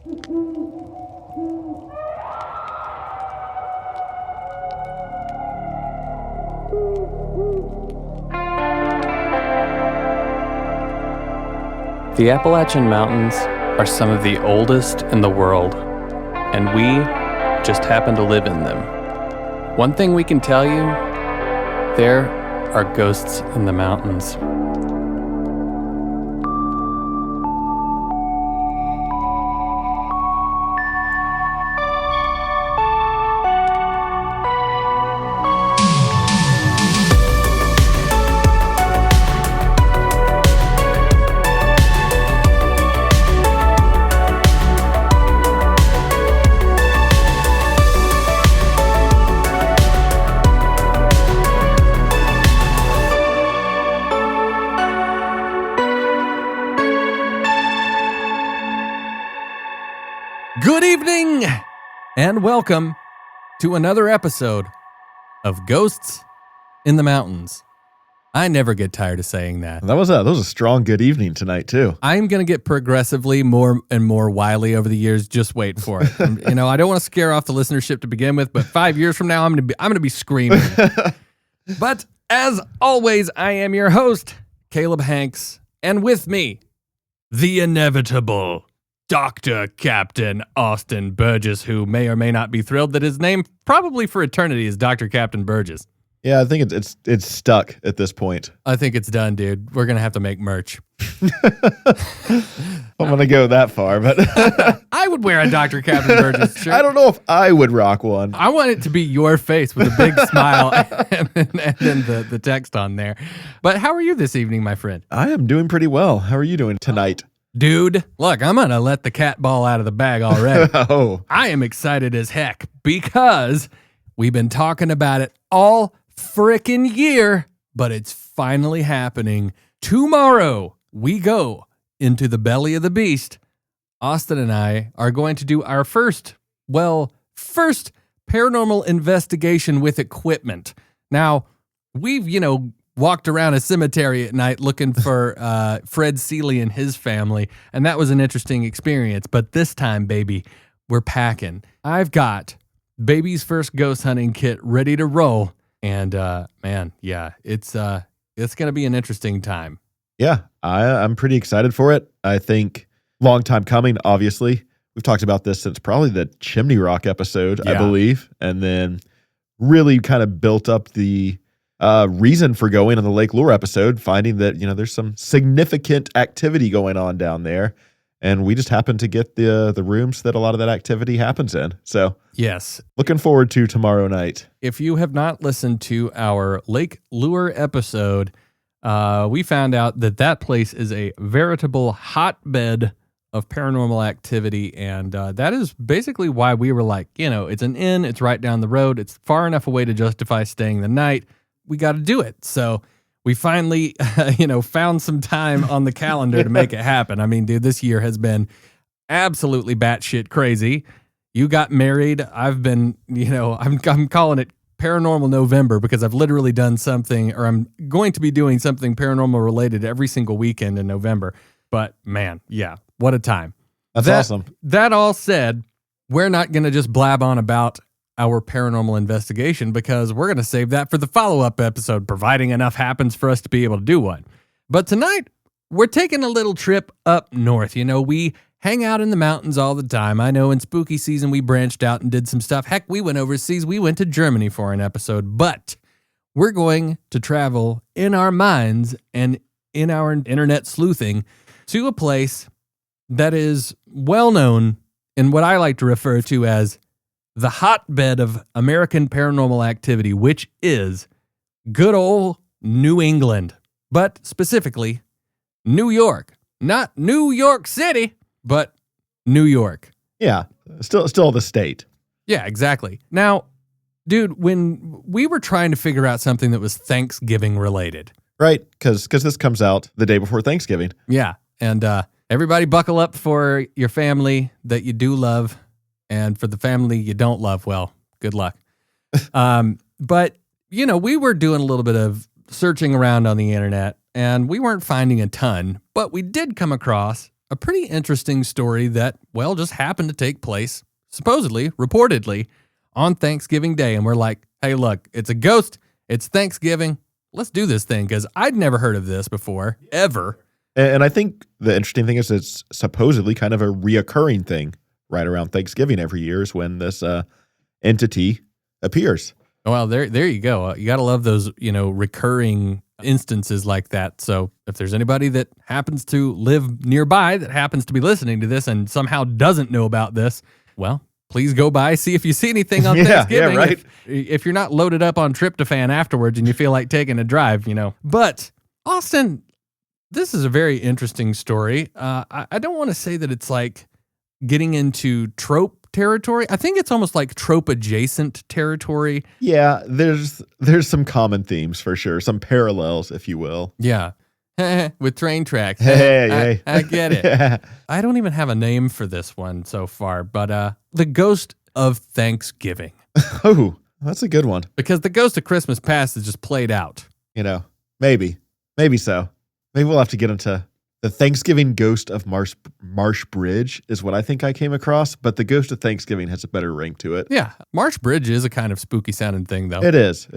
The Appalachian Mountains are some of the oldest in the world, and we just happen to live in them. One thing we can tell you, there are ghosts in the mountains. Good evening, and welcome to another episode of Ghosts in the Mountains. I never get tired of saying that. That was a strong good evening tonight, too. I'm going to get progressively more and more wily over the years. Just wait for it. I don't want to scare off the listenership to begin with, but 5 years from now, I'm going to be screaming. But as always, I am your host, Caleb Hanks, and with me, the inevitable Dr. Captain Austin Burgess, who may or may not be thrilled that his name probably for eternity is Dr. Captain Burgess. Yeah, I think it's stuck at this point. I think it's done, dude. We're going to have to make merch. I'm going to go that far, but I would wear a Dr. Captain Burgess shirt. I don't know if I would rock one. I want it to be your face with a big smile and then the text on there. But how are you this evening, my friend? I am doing pretty well. How are you doing tonight? Dude, look, I'm going to let the cat ball out of the bag already. Oh. I am excited as heck because we've been talking about it all frickin' year, but it's finally happening. Tomorrow, we go into the belly of the beast. Austin and I are going to do our first paranormal investigation with equipment. Now, we've, walked around a cemetery at night looking for Fred Seeley and his family, and that was an interesting experience. But this time, baby, we're packing. I've got baby's first ghost hunting kit ready to roll, and it's going to be an interesting time. Yeah, I'm pretty excited for it. I think long time coming, obviously. We've talked about this since probably the Chimney Rock episode, I believe, and then really kind of built up the reason for going on the Lake Lure episode, finding that, there's some significant activity going on down there. And we just happen to get the rooms that a lot of that activity happens in. So yes, looking forward to tomorrow night. If you have not listened to our Lake Lure episode, we found out that place is a veritable hotbed of paranormal activity. And that is basically why we were like, it's an inn, it's right down the road, it's far enough away to justify staying the night. We got to do it. So we finally, found some time on the calendar to make it happen. I mean, dude, this year has been absolutely batshit crazy. You got married. I've been, I'm calling it Paranormal November because I've literally done something, or I'm going to be doing something paranormal related every single weekend in November. But man, yeah, what a time. That's awesome. That all said, we're not going to just blab on about our paranormal investigation because we're going to save that for the follow-up episode, providing enough happens for us to be able to do one. But tonight, we're taking a little trip up north. We hang out in the mountains all the time. I know in spooky season, we branched out and did some stuff. Heck, we went overseas. We went to Germany for an episode, but we're going to travel in our minds and in our internet sleuthing to a place that is well known in what I like to refer to as the hotbed of American paranormal activity, which is good old New England, but specifically New York. Not New York City, but New York. Yeah, still the state. Yeah, exactly. Now, dude, when we were trying to figure out something that was Thanksgiving related. Right, because this comes out the day before Thanksgiving. Yeah, and everybody buckle up for your family that you do love. And for the family you don't love, well, good luck. But, we were doing a little bit of searching around on the internet, and we weren't finding a ton, but we did come across a pretty interesting story that, well, just happened to take place, supposedly, reportedly, on Thanksgiving Day. And we're like, hey, look, it's a ghost. It's Thanksgiving. Let's do this thing, because I'd never heard of this before, ever. And I think the interesting thing is it's supposedly kind of a reoccurring thing right around Thanksgiving every year is when this entity appears. Well, there you go. You got to love those, recurring instances like that. So if there's anybody that happens to live nearby that happens to be listening to this and somehow doesn't know about this, well, please go by, see if you see anything on Thanksgiving. Yeah, right. If you're not loaded up on tryptophan afterwards and you feel like taking a drive, But, Austin, this is a very interesting story. I don't want to say that it's like getting into trope territory. I think it's almost like trope adjacent territory. Yeah, there's some common themes for sure, some parallels, if you will. Yeah. With train tracks. Hey. I get it. Yeah. I don't even have a name for this one so far, but the ghost of Thanksgiving. Oh, that's a good one. Because the ghost of Christmas past is just played out. Maybe so. Maybe we'll have to get into the Thanksgiving ghost of Marsh Bridge is what I think I came across, but the ghost of Thanksgiving has a better ring to it. Yeah. Marsh Bridge is a kind of spooky sounding thing, though. It is.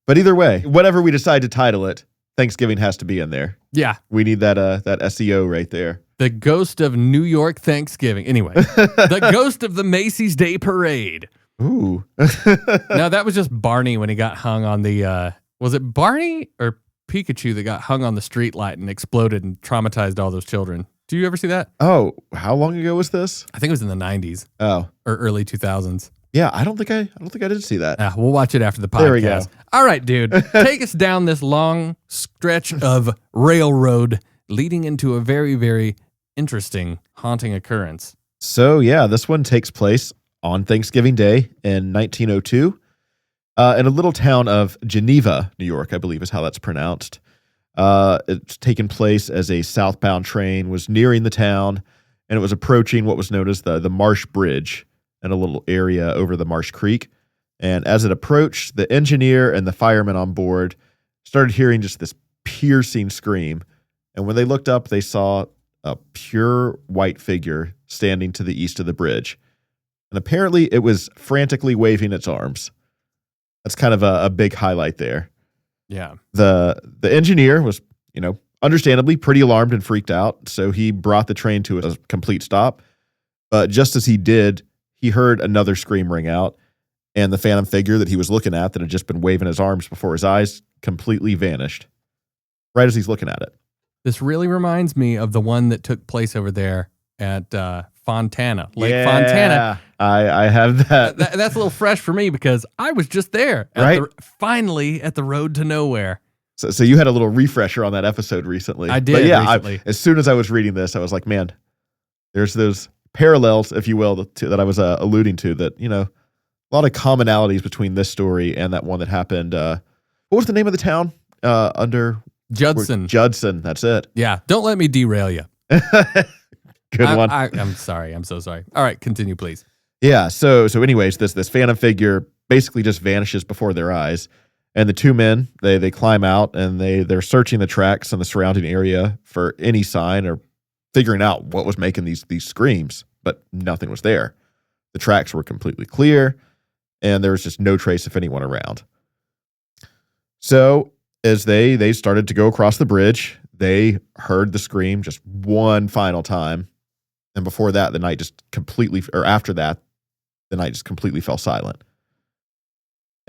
But either way, whatever we decide to title it, Thanksgiving has to be in there. Yeah. We need that SEO right there. The ghost of New York Thanksgiving. Anyway, the ghost of the Macy's Day Parade. Ooh. No, that was just Barney when he got hung on the, was it Barney or Pikachu that got hung on the street light and exploded and traumatized all those children? Do you ever see that? Oh, how long ago was this? I think it was in the 90s. Oh. Or early 2000s. Yeah, I don't think I did see that. We'll watch it after the podcast. There we go. All right, dude. Take us down this long stretch of railroad leading into a very, very interesting haunting occurrence. So, yeah, this one takes place on Thanksgiving Day in 1902 in a little town of Geneva, New York, I believe is how that's pronounced. It's taken place as a southbound train was nearing the town, and it was approaching what was known as the Marsh Bridge in a little area over the Marsh Creek. And as it approached, the engineer and the firemen on board started hearing just this piercing scream. And when they looked up, they saw a pure white figure standing to the east of the bridge. And apparently it was frantically waving its arms. That's kind of a big highlight there. Yeah. The engineer was, understandably pretty alarmed and freaked out. So he brought the train to a complete stop. But just as he did, he heard another scream ring out, and the phantom figure that he was looking at that had just been waving his arms before his eyes completely vanished right as he's looking at it. This really reminds me of the one that took place over there at Fontana, Lake Yeah, Fontana. I have that. That's a little fresh for me because I was just there, finally at the road to nowhere. So you had a little refresher on that episode recently. I did. But yeah, recently. As soon as I was reading this, I was like, man, there's those parallels, if you will, that I was alluding to, that, a lot of commonalities between this story and that one that happened. What was the name of the town? Judson. Judson, that's it. Yeah, don't let me derail you. Good one. I'm sorry. I'm so sorry. All right, continue, please. Yeah, so anyways, this phantom figure basically just vanishes before their eyes. And the two men, they climb out and they're searching the tracks and the surrounding area for any sign or figuring out what was making these screams, but nothing was there. The tracks were completely clear, and there was just no trace of anyone around. So as they started to go across the bridge, they heard the scream just one final time. And before that, after that, the night just completely fell silent.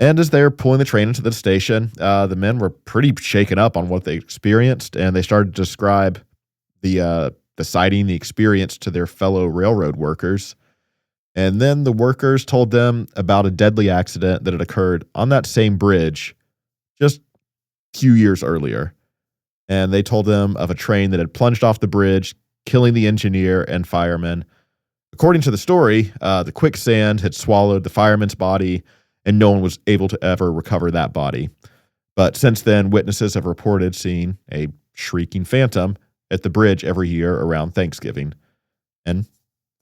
And as they're pulling the train into the station, the men were pretty shaken up on what they experienced, and they started to describe the sighting, the experience to their fellow railroad workers. And then the workers told them about a deadly accident that had occurred on that same bridge just a few years earlier. And they told them of a train that had plunged off the bridge, killing the engineer and firemen. According to the story, the quicksand had swallowed the fireman's body, and no one was able to ever recover that body. But since then, witnesses have reported seeing a shrieking phantom at the bridge every year around Thanksgiving. And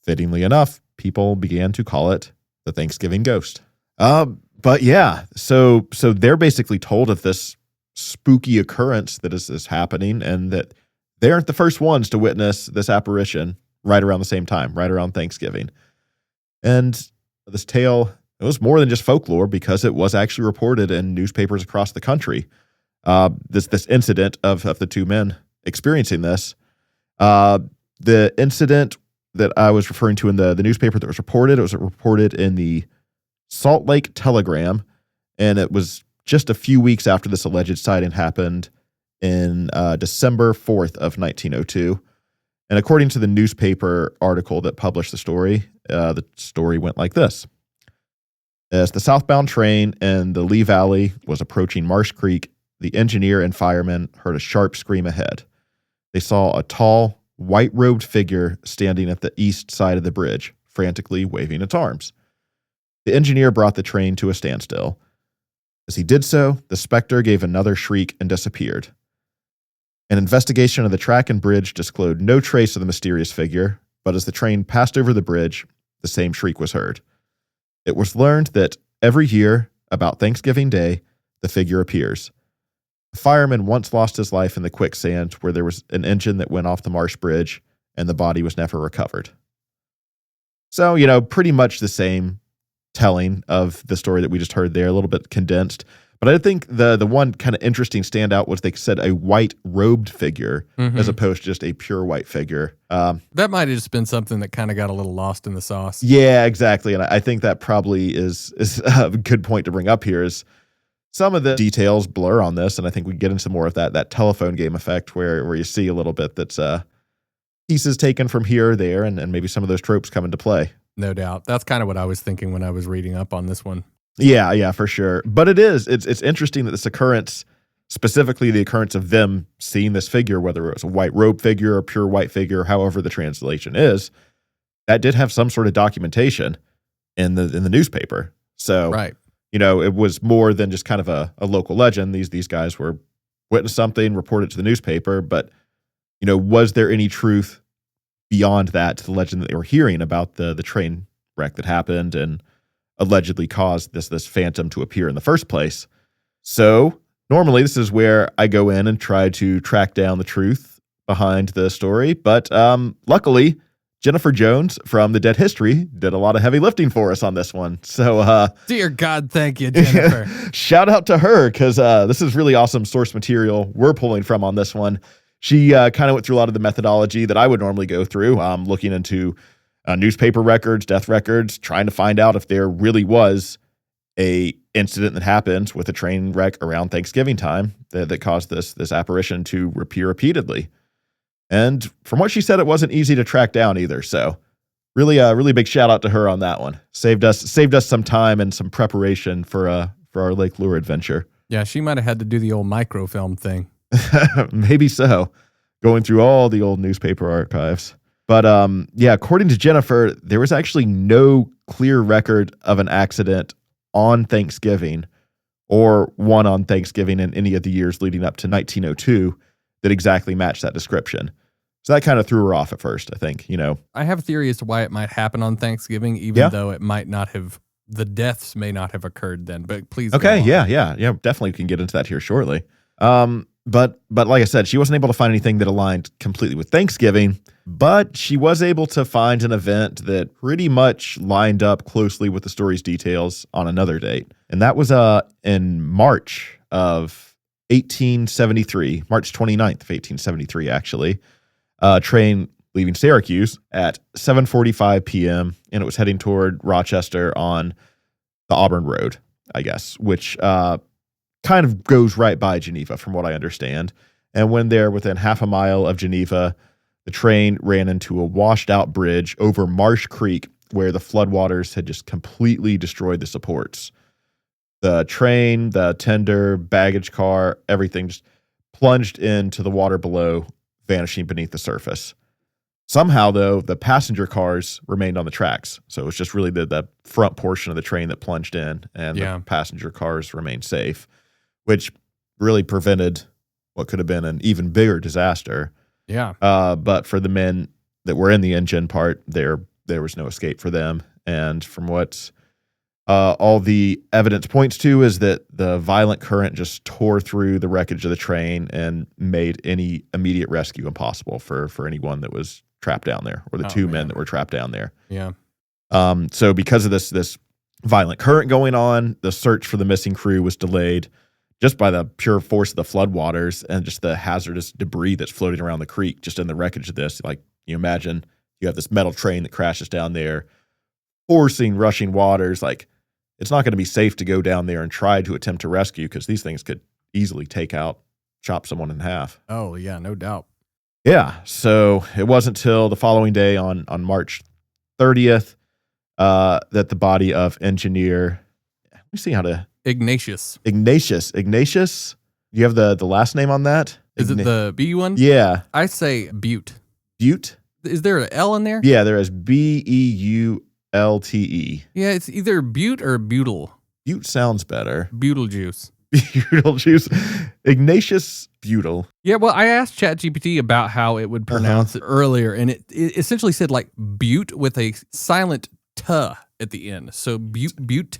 fittingly enough, people began to call it the Thanksgiving ghost. But yeah, so they're basically told of this spooky occurrence that is happening, and that they aren't the first ones to witness this apparition right around the same time, right around Thanksgiving. And this tale, it was more than just folklore because it was actually reported in newspapers across the country. This incident of the two men experiencing this. The incident that I was referring to in the newspaper that was reported, it was reported in the Salt Lake Telegram, and it was just a few weeks after this alleged sighting happened in December 4th of 1902. And according to the newspaper article that published the story went like this. As the southbound train in the Lee Valley was approaching Marsh Creek, the engineer and firemen heard a sharp scream ahead. They saw a tall, white-robed figure standing at the east side of the bridge, frantically waving its arms. The engineer brought the train to a standstill. As he did so, the specter gave another shriek and disappeared. An investigation of the track and bridge disclosed no trace of the mysterious figure, but as the train passed over the bridge, the same shriek was heard. It was learned that every year, about Thanksgiving Day, the figure appears. A fireman once lost his life in the quicksand where there was an engine that went off the Marsh Bridge, and the body was never recovered. So, pretty much the same telling of the story that we just heard there, a little bit condensed. But I think the one kind of interesting standout was they said a white robed figure as opposed to just a pure white figure. That might have just been something that kind of got a little lost in the sauce. Yeah, exactly. And I think that probably is a good point to bring up here is some of the details blur on this. And I think we get into more of that telephone game effect where you see a little bit that's pieces taken from here or there, and maybe some of those tropes come into play. No doubt. That's kind of what I was thinking when I was reading up on this one. Yeah, for sure. But it's interesting that this occurrence, specifically the occurrence of them seeing this figure, whether it was a white robe figure or pure white figure, however the translation is, that did have some sort of documentation in the newspaper. So, right. It was more than just kind of a local legend. These guys were witnessed something, reported to the newspaper, but, was there any truth beyond that to the legend that they were hearing about the train wreck that happened and allegedly caused this phantom to appear in the first place? So normally this is where I go in and try to track down the truth behind the story. But luckily, Jennifer Jones from The Dead History did a lot of heavy lifting for us on this one. So dear God, thank you, Jennifer. Shout out to her, because this is really awesome source material we're pulling from on this one. She kind of went through a lot of the methodology that I would normally go through, looking into newspaper records, death records, trying to find out if there really was a incident that happened with a train wreck around Thanksgiving time that caused this apparition to appear repeatedly. And from what she said, it wasn't easy to track down either. So really big shout out to her on that one. Saved us some time and some preparation for our Lake Lure adventure. Yeah, she might have had to do the old microfilm thing. Maybe so. Going through all the old newspaper archives. But according to Jennifer, there was actually no clear record of an accident on Thanksgiving or one on Thanksgiving in any of the years leading up to 1902 that exactly matched that description. So that kind of threw her off at first, I think, I have a theory as to why it might happen on Thanksgiving, even though it might not have, the deaths may not have occurred then, but please. Okay, yeah, definitely can get into that here shortly. But like I said, she wasn't able to find anything that aligned completely with Thanksgiving, but she was able to find an event that pretty much lined up closely with the story's details on another date. And that was in March of 1873, March 29th of 1873, actually. A train leaving Syracuse at 7:45 p.m., and it was heading toward Rochester on the Auburn Road, I guess, which kind of goes right by Geneva, from what I understand. And when they're within half a mile of Geneva, the train ran into a washed-out bridge over Marsh Creek, where the floodwaters had just completely destroyed the supports. The train, the tender, baggage car, everything just plunged into the water below, vanishing beneath the surface. Somehow, though, the passenger cars remained on the tracks. So it was just really the front portion of the train that plunged in, and the passenger cars remained safe, which really prevented what could have been an even bigger disaster. Yeah. But for the men that were in the engine part, there was no escape for them. And from what all the evidence points to is that the violent current just tore through the wreckage of the train and made any immediate rescue impossible for anyone that was trapped down there, or the two men that were trapped down there. Yeah. So because of this violent current going on, the search for the missing crew was delayed just by the pure force of the floodwaters and just the hazardous debris that's floating around the creek, just in the wreckage of this. Like, you imagine you have this metal train that crashes down there, forcing rushing waters. Like, it's not going to be safe to go down there and try to attempt to rescue, because these things could easily chop someone in half. Oh, yeah, no doubt. Yeah. So it wasn't till the following day on March 30th that the body of engineer, let me see how to... Ignatius. You have the last name on that? Is it the B one? Yeah. I say Butte. Butte? Is there an L in there? Yeah, there is Beulte. Yeah, it's either Butte or Butyl. Butte sounds better. Beetlejuice. Beetlejuice. Ignatius Butyl. Yeah, well, I asked ChatGPT about how it would pronounce it earlier, and it essentially said like Butte with a silent T at the end. So Butte.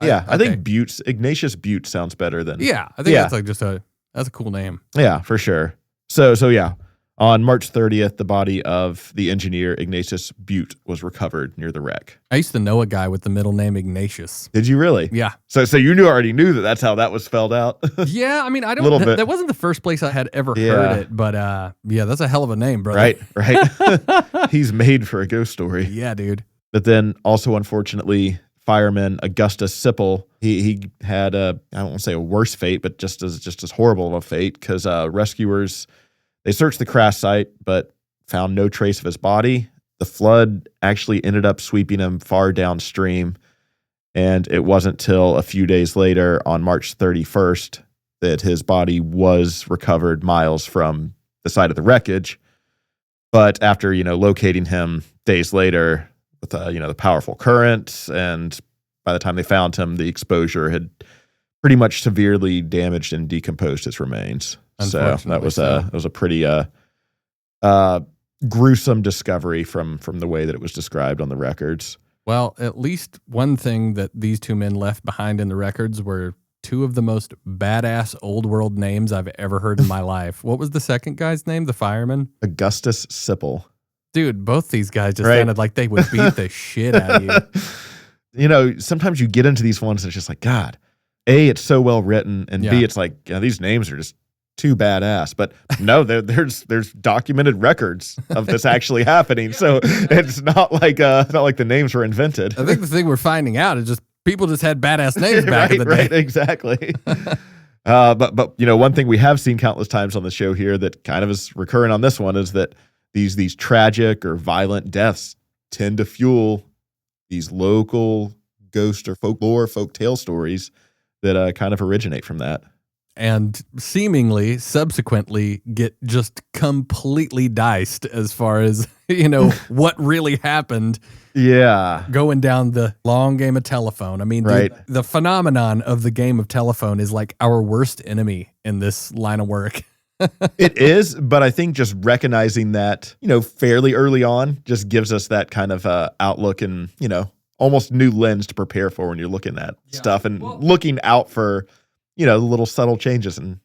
Yeah, I think Ignatius Butte sounds better than... Yeah, I think that's like that's a cool name. Yeah, for sure. So yeah, on March 30th, the body of the engineer Ignatius Butte was recovered near the wreck. I used to know a guy with the middle name Ignatius. Did you really? Yeah. So you already knew that's how that was spelled out? Yeah, I mean, I don't... That wasn't the first place I had ever heard it, but yeah, that's a hell of a name, brother. Right. He's made for a ghost story. Yeah, dude. But then also, unfortunately, fireman Augustus Sipple, he had I don't want to say a worse fate, but just as horrible of a fate, because rescuers, they searched the crash site but found no trace of his body. The flood actually ended up sweeping him far downstream, and it wasn't till a few days later, on March 31st, that his body was recovered miles from the site of the wreckage. But after locating him days later, with the powerful current, and by the time they found him, the exposure had pretty much severely damaged and decomposed his remains. So that was a pretty gruesome discovery from the way that it was described on the records. Well, at least one thing that these two men left behind in the records were two of the most badass old world names I've ever heard in my life. What was the second guy's name? The fireman? Augustus Sipple. Dude, both these guys just sounded like they would beat the shit out of you. Sometimes you get into these ones and it's just like, God, A, it's so well written, and B, it's like, these names are just too badass. But no, there's documented records of this actually happening. So it's not like the names were invented. I think the thing we're finding out is just people just had badass names back in the day. Right, exactly. But one thing we have seen countless times on the show here that kind of is recurring on this one is that these tragic or violent deaths tend to fuel these local ghost or folklore, folk tale stories that kind of originate from that. And seemingly, subsequently, get just completely diced as far as, what really happened. Yeah. Going down the long game of telephone. I mean, the phenomenon of the game of telephone is like our worst enemy in this line of work. It is, but I think just recognizing that, fairly early on just gives us that kind of outlook and, almost new lens to prepare for when you're looking at stuff and looking out for, little subtle changes and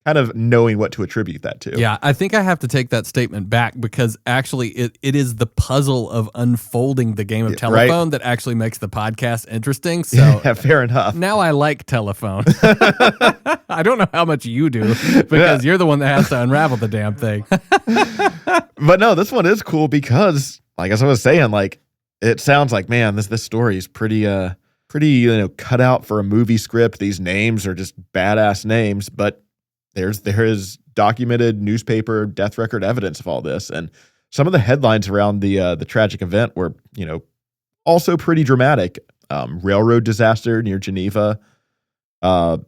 kind of knowing what to attribute that to. Yeah, I think I have to take that statement back, because actually it is the puzzle of unfolding the game of telephone that actually makes the podcast interesting. So yeah, fair enough. Now I like telephone. I don't know how much you do, because you're the one that has to unravel the damn thing. But no, this one is cool because, like as I was saying, like it sounds like, man, this story is pretty cut out for a movie script. These names are just badass names, but there is documented newspaper death record evidence of all this, and some of the headlines around the tragic event were, also pretty dramatic. Railroad disaster near Geneva. The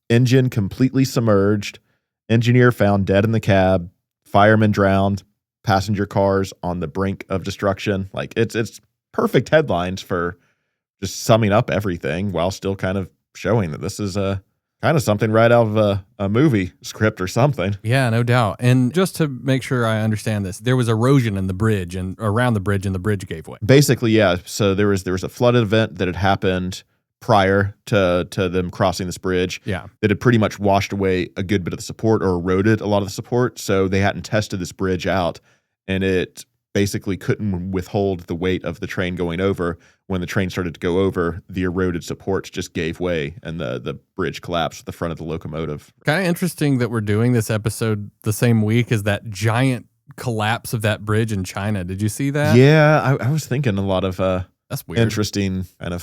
engine completely submerged. Engineer found dead in the cab. Fireman drowned. Passenger cars on the brink of destruction. Like it's perfect headlines for just summing up everything while still kind of showing that this is Kind of something right out of a movie script or something. Yeah, no doubt. And just to make sure I understand this, there was erosion in the bridge and around the bridge, and the bridge gave way. Basically, yeah. So there was a flood event that had happened prior to them crossing this bridge. Yeah. That had pretty much washed away a good bit of the support or eroded a lot of the support. So they hadn't tested this bridge out, and it basically couldn't withhold the weight of the train going over. When the train started to go over, the eroded supports just gave way, and the bridge collapsed with the front of the locomotive. Kind of interesting that we're doing this episode the same week as that giant collapse of that bridge in China. Did you see that? Yeah, I was thinking a lot of that's weird. Interesting kind of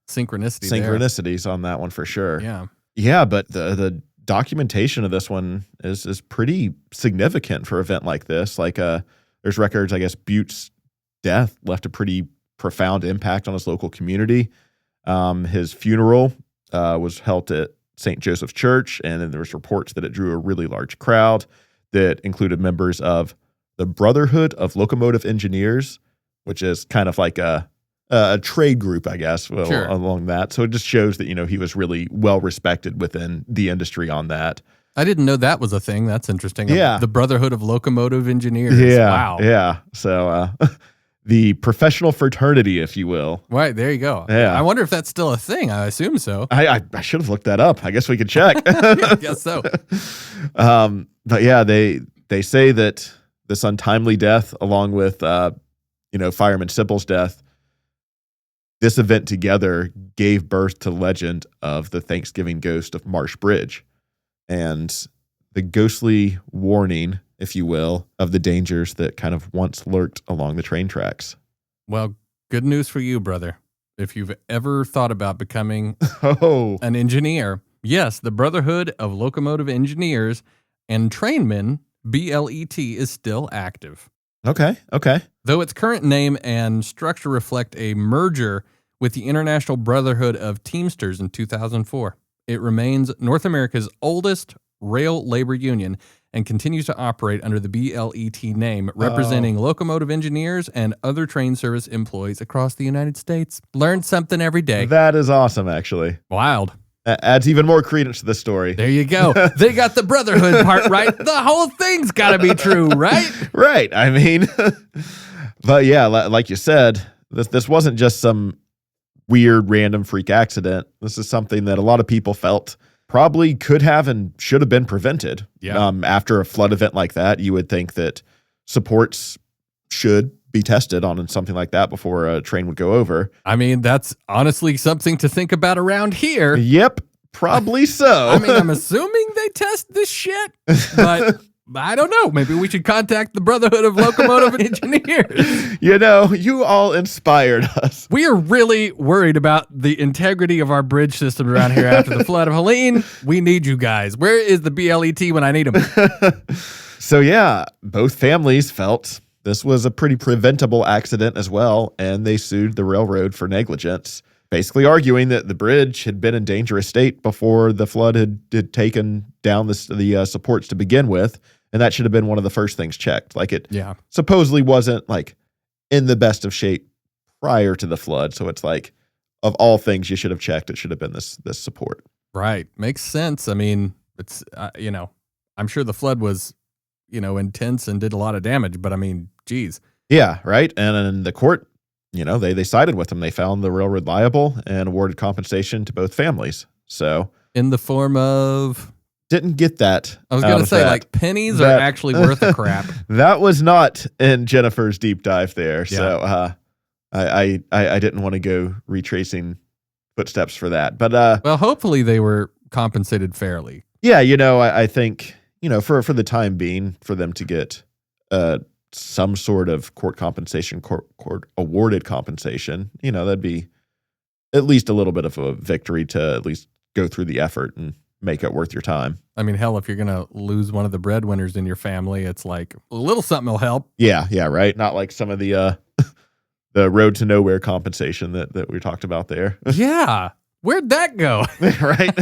synchronicities on that one for sure. Yeah. Yeah, but the documentation of this one is pretty significant for an event like this. Like there's records, I guess Butte's death left a pretty profound impact on his local community. His funeral was held at St. Joseph's Church, and then there was reports that it drew a really large crowd that included members of the Brotherhood of Locomotive Engineers, which is kind of like a trade group, I guess, Sure. along that. So it just shows that, he was really well respected within the industry on that. I didn't know that was a thing. That's interesting. Yeah. The Brotherhood of Locomotive Engineers. Yeah. Wow. Yeah. So the professional fraternity, if you will. Right. There you go. Yeah. I wonder if that's still a thing. I assume so. I should have looked that up. I guess we could check. I guess so. But yeah, they say that this untimely death, along with Fireman Sipple's death, this event together gave birth to the legend of the Thanksgiving ghost of Marsh Bridge, and the ghostly warning, if you will, of the dangers that kind of once lurked along the train tracks. Well, good news for you, brother. If you've ever thought about becoming an engineer, yes, the Brotherhood of Locomotive Engineers and Trainmen, BLET, is still active. Okay. Though its current name and structure reflect a merger with the International Brotherhood of Teamsters in 2004, it remains North America's oldest rail labor union and continues to operate under the BLET name, representing locomotive engineers and other train service employees across the United States. Learn something every day. That is awesome, actually. Wild. Adds even more credence to the story. There you go. They got the brotherhood part right. The whole thing's got to be true, right? Right. I mean, but yeah, like you said, this wasn't just some weird random freak accident. This is something that a lot of people felt probably could have and should have been prevented. Yeah. After a flood event like that, you would think that supports should be tested on something like that before a train would go over. I mean, that's honestly something to think about around here. Yep, probably so. I mean, I'm assuming they test this shit, but I don't know. Maybe we should contact the Brotherhood of Locomotive Engineers. You all inspired us. We are really worried about the integrity of our bridge system around here after the flood of Helene. We need you guys. Where is the BLET when I need them? So yeah, both families felt this was a pretty preventable accident as well, and they sued the railroad for negligence, basically arguing that the bridge had been in dangerous state before the flood had taken down the supports to begin with, and that should have been one of the first things checked. Like it supposedly wasn't like in the best of shape prior to the flood, so it's like of all things you should have checked, it should have been this support. Right, makes sense. I mean, it's I'm sure the flood was intense and did a lot of damage, but I mean, geez. Yeah, right. And in the court, they sided with them. They found the railroad liable and awarded compensation to both families. So in the form of, didn't get that. I was going to say that. Like pennies are actually worth a crap. That was not in Jennifer's deep dive there. Yeah. So I didn't want to go retracing footsteps for that. But well, hopefully they were compensated fairly. Yeah, I think for the time being, for them to get some sort of court compensation, court awarded compensation, that'd be at least a little bit of a victory to at least go through the effort and make it worth your time. I mean, hell, if you're going to lose one of the breadwinners in your family, it's like a little something will help. Yeah, right. Not like some of the the road to nowhere compensation that we talked about there. Yeah. Where'd that go? Right.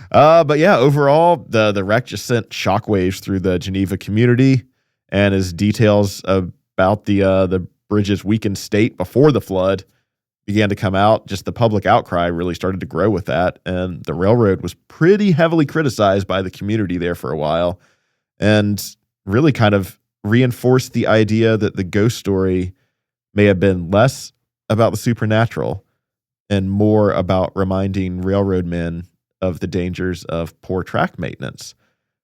But yeah, overall, the wreck just sent shockwaves through the Geneva community, and as details about the bridge's weakened state before the flood, began to come out, just the public outcry really started to grow with that. And the railroad was pretty heavily criticized by the community there for a while, and really kind of reinforced the idea that the ghost story may have been less about the supernatural and more about reminding railroad men of the dangers of poor track maintenance,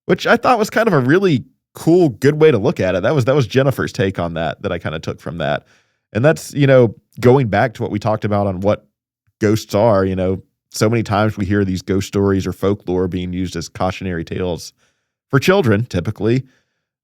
which I thought was kind of a really cool, good way to look at it. That was Jennifer's take on that I kind of took from that. And that's, going back to what we talked about on what ghosts are, so many times we hear these ghost stories or folklore being used as cautionary tales for children, typically.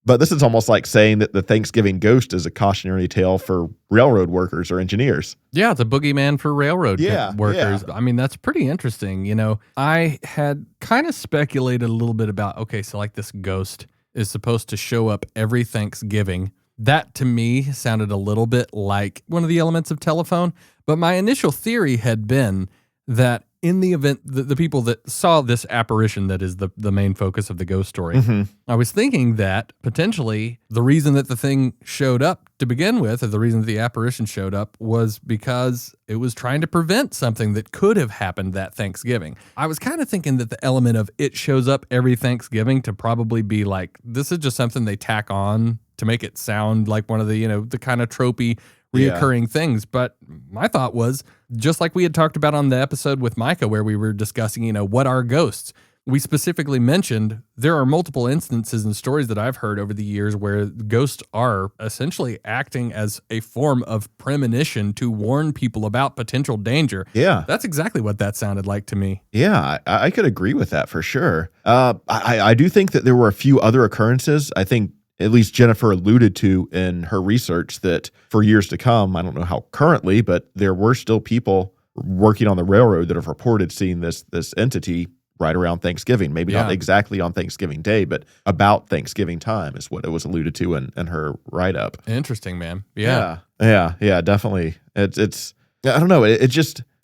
But this is almost like saying that the Thanksgiving ghost is a cautionary tale for railroad workers or engineers. Yeah, it's a boogeyman for railroad workers. Yeah. I mean, that's pretty interesting. I had kind of speculated a little bit about, okay, so like this ghost is supposed to show up every Thanksgiving. That to me sounded a little bit like one of the elements of telephone. But my initial theory had been that in the event, the people that saw this apparition that is the main focus of the ghost story, I was thinking that potentially the reason that the thing showed up to begin with, or the reason that the apparition showed up, was because it was trying to prevent something that could have happened that Thanksgiving. I was kind of thinking that the element of it shows up every Thanksgiving to probably be like, this is just something they tack on to make it sound like one of the, the kind of tropey reoccurring things. But my thought was, just like we had talked about on the episode with Micah, where we were discussing, what are ghosts? We specifically mentioned there are multiple instances and stories that I've heard over the years where ghosts are essentially acting as a form of premonition to warn people about potential danger. Yeah. That's exactly what that sounded like to me. Yeah, I could agree with that for sure. I do think that there were a few other occurrences. I think at least Jennifer alluded to in her research that for years to come, I don't know how currently, but there were still people working on the railroad that have reported seeing this entity right around Thanksgiving. Maybe not exactly on Thanksgiving Day, but about Thanksgiving time is what it was alluded to in her write-up. Interesting, man. Yeah, definitely. It's I don't know. It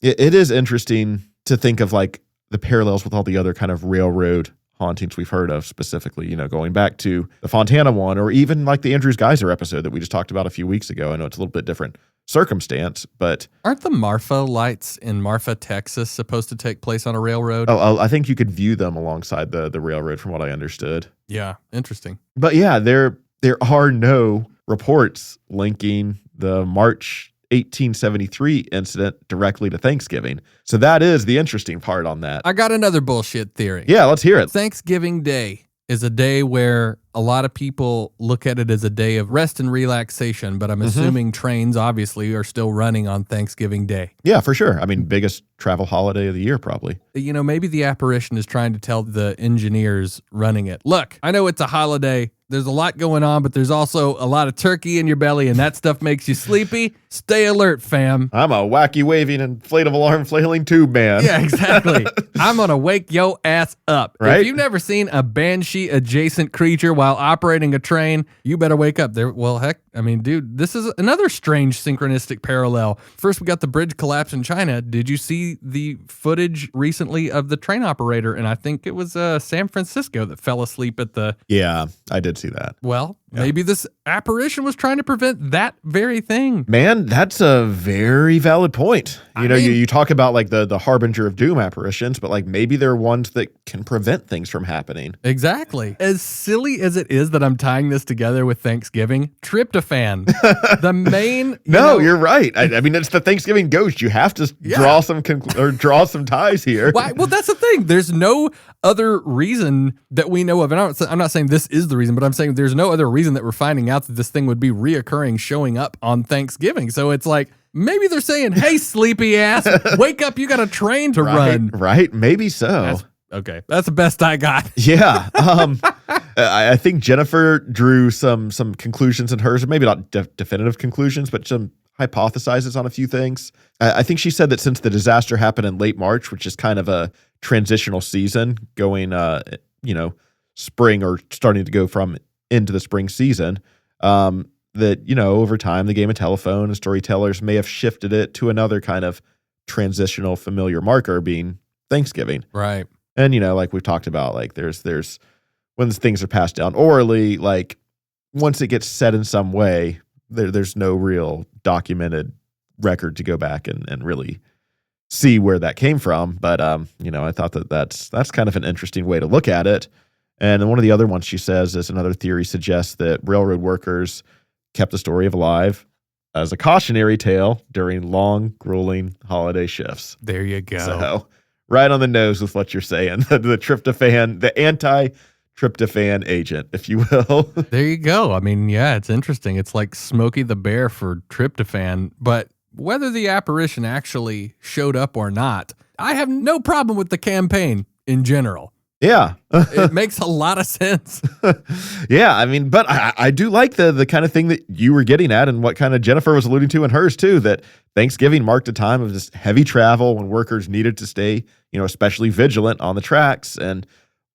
is interesting to think of like the parallels with all the other kind of railroad hauntings we've heard of, specifically, going back to the Fontana one, or even like the Andrews Geyser episode that we just talked about a few weeks ago. I know it's a little bit different circumstance, but aren't the Marfa lights in Marfa, Texas supposed to take place on a railroad? Oh, I think you could view them alongside the railroad from what I understood. Yeah, interesting. But yeah, there are no reports linking the March 1873 incident directly to Thanksgiving. So that is the interesting part on that. I got another bullshit theory. Yeah, let's hear it. Thanksgiving Day is a day where a lot of people look at it as a day of rest and relaxation, but I'm assuming trains obviously are still running on Thanksgiving Day. Yeah, for sure. I mean, biggest travel holiday of the year, probably. Maybe the apparition is trying to tell the engineers running it, look, I know it's a holiday. There's a lot going on, but there's also a lot of turkey in your belly, and that stuff makes you sleepy. Stay alert, fam. I'm a wacky, waving, inflatable arm flailing tube man. Yeah, exactly. I'm going to wake yo ass up. Right? If you've never seen a banshee-adjacent creature while operating a train, you better wake up. Well, heck, I mean, dude, this is another strange synchronistic parallel. First, we got the bridge collapse in China. Did you see the footage recently of the train operator? And I think it was San Francisco that fell asleep at the... Yeah, I did see that. Well, maybe this apparition was trying to prevent that very thing. Man, that's a very valid point. You talk about like the harbinger of doom apparitions, but like maybe there are ones that can prevent things from happening. Exactly. As silly as it is that I'm tying this together with Thanksgiving, tryptophan, the main... You're right. I mean, it's the Thanksgiving ghost. You have to draw some ties here. Well, that's the thing. There's no other reason that we know of. And I'm not saying this is the reason, but I'm saying there's no other reason that we're finding out that this thing would be reoccurring, showing up on Thanksgiving. So it's like, maybe they're saying, hey, sleepy ass, wake up, you got a train to run. Right, maybe so. That's the best I got. Yeah. I think Jennifer drew some conclusions in hers, or maybe not definitive conclusions, but some hypothesizes on a few things. I think she said that since the disaster happened in late March, which is kind of a transitional season going, spring or starting to go from into the spring season, that, over time, the game of telephone and storytellers may have shifted it to another kind of transitional familiar marker being Thanksgiving. Right. And, like we've talked about, like there's when things are passed down orally, like once it gets said in some way, there's no real documented record to go back and really see where that came from. But, I thought that's kind of an interesting way to look at it. And then one of the other ones she says is another theory suggests that railroad workers kept the story alive as a cautionary tale during long, grueling holiday shifts. There you go. So right on the nose with what you're saying. The tryptophan, the anti-tryptophan agent, if you will. There you go. I mean, yeah, it's interesting. It's like Smokey the Bear for tryptophan. But whether the apparition actually showed up or not, I have no problem with the campaign in general. Yeah. It makes a lot of sense. Yeah, I mean, but I do like the kind of thing that you were getting at and what kind of Jennifer was alluding to in hers too, that Thanksgiving marked a time of just heavy travel when workers needed to stay, especially vigilant on the tracks, and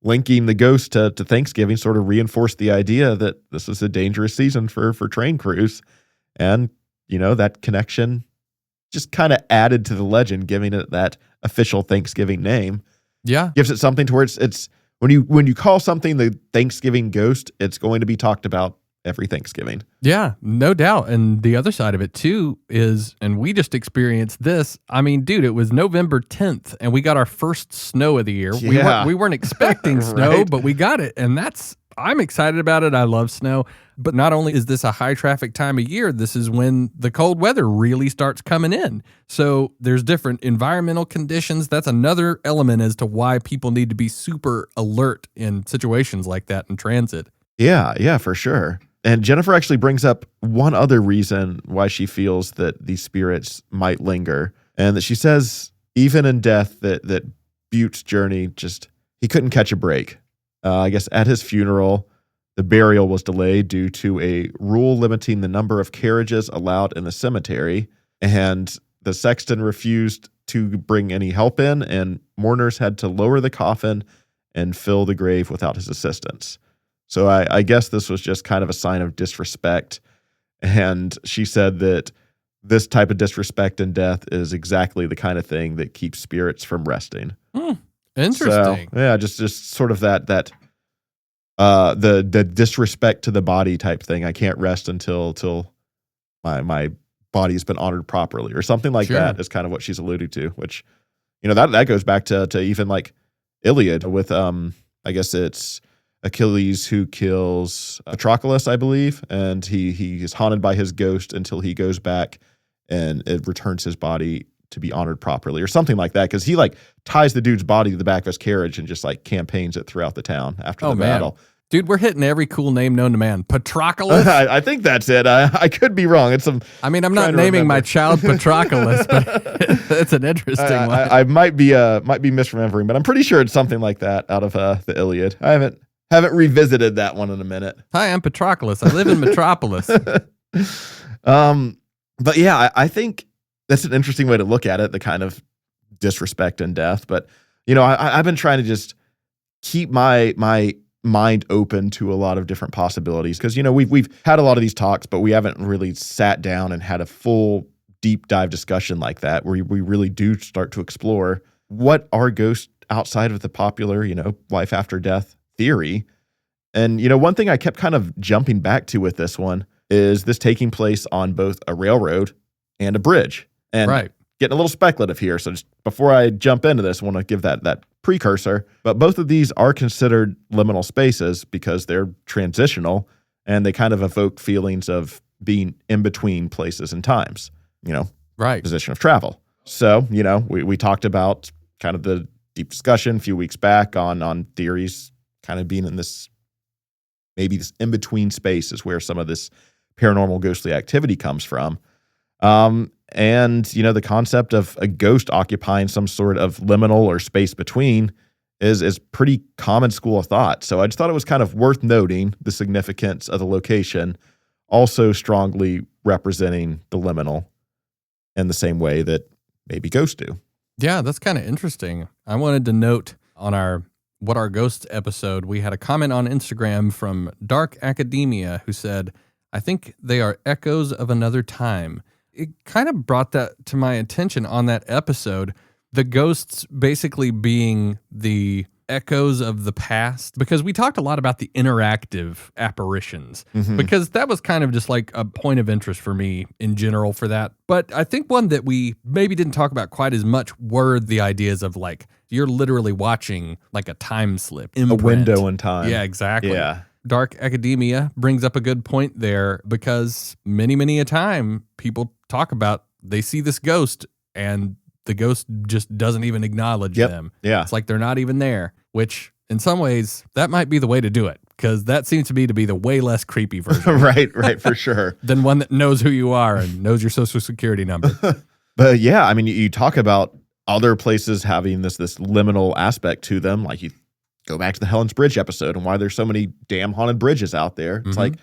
linking the ghost to Thanksgiving sort of reinforced the idea that this was a dangerous season for train crews. And, that connection just kind of added to the legend, giving it that official Thanksgiving name. Yeah. Gives it something to where it's when you call something the Thanksgiving ghost, it's going to be talked about every Thanksgiving. Yeah, no doubt. And the other side of it too is, and we just experienced this. I mean, dude, it was November 10th and we got our first snow of the year. Yeah. We weren't expecting snow, Right. but we got it. And I'm excited about it. I love snow. But not only is this a high traffic time of year, this is when the cold weather really starts coming in. So there's different environmental conditions. That's another element as to why people need to be super alert in situations like that in transit. Yeah, for sure. And Jennifer actually brings up one other reason why she feels that these spirits might linger. And that she says, even in death, that Butte's journey he couldn't catch a break. I guess at his funeral, the burial was delayed due to a rule limiting the number of carriages allowed in the cemetery, and the sexton refused to bring any help in, and mourners had to lower the coffin and fill the grave without his assistance. So I guess this was just kind of a sign of disrespect, and she said that this type of disrespect in death is exactly the kind of thing that keeps spirits from resting. Interesting. So, yeah, just sort of that the disrespect to the body type thing. I can't rest until my body's been honored properly, or something like that is kind of what she's alluding to, which, that goes back to even like Iliad with, I guess it's Achilles who kills Patroclus, I believe. And he is haunted by his ghost until he goes back and it returns his body to be honored properly, or something like that. Cause he ties the dude's body to the back of his carriage and just campaigns it throughout the town after the battle. Dude, we're hitting every cool name known to man. Patroclus? I think that's it. I could be wrong. I'm not naming my child Patroclus, but it's an interesting one. I might be misremembering, but I'm pretty sure it's something like that out of the Iliad. I haven't revisited that one in a minute. Hi, I'm Patroclus. I live in Metropolis. But yeah, I think that's an interesting way to look at it, the kind of disrespect and death. But, I've been trying to just keep my mind open to a lot of different possibilities. Because, we've had a lot of these talks, but we haven't really sat down and had a full deep dive discussion like that, where we really do start to explore what are ghosts outside of the popular, life after death theory. And, one thing I kept kind of jumping back to with this one is this taking place on both a railroad and a bridge. And getting a little speculative here. So just before I jump into this, I want to give that precursor. But both of these are considered liminal spaces because they're transitional and they kind of evoke feelings of being in between places and times, position of travel. So, we talked about kind of the deep discussion a few weeks back on theories kind of being in this, maybe this in-between space is where some of this paranormal ghostly activity comes from. And, the concept of a ghost occupying some sort of liminal or space between is pretty common school of thought. So I just thought it was kind of worth noting the significance of the location, also strongly representing the liminal in the same way that maybe ghosts do. Yeah, that's kind of interesting. I wanted to note on our What Are Ghosts episode, we had a comment on Instagram from Dark Academia who said, I think they are echoes of another time. It kind of brought that to my attention on that episode. The ghosts basically being the echoes of the past, because we talked a lot about the interactive apparitions, because that was kind of just like a point of interest for me in general for that. But I think one that we maybe didn't talk about quite as much were the ideas of like, you're literally watching like a time slip. Imprint. A window in time. Yeah, exactly. Yeah. Dark Academia brings up a good point there, because many a time people talk about they see this ghost and the ghost just doesn't even acknowledge them. Yeah. It's like they're not even there, which in some ways that might be the way to do it, because that seems to be the way less creepy version. Right, for sure. Than one that knows who you are and knows your social security number. But yeah, I mean, you talk about other places having this liminal aspect to them, like you go back to the Helen's Bridge episode and why there's so many damn haunted bridges out there. It's like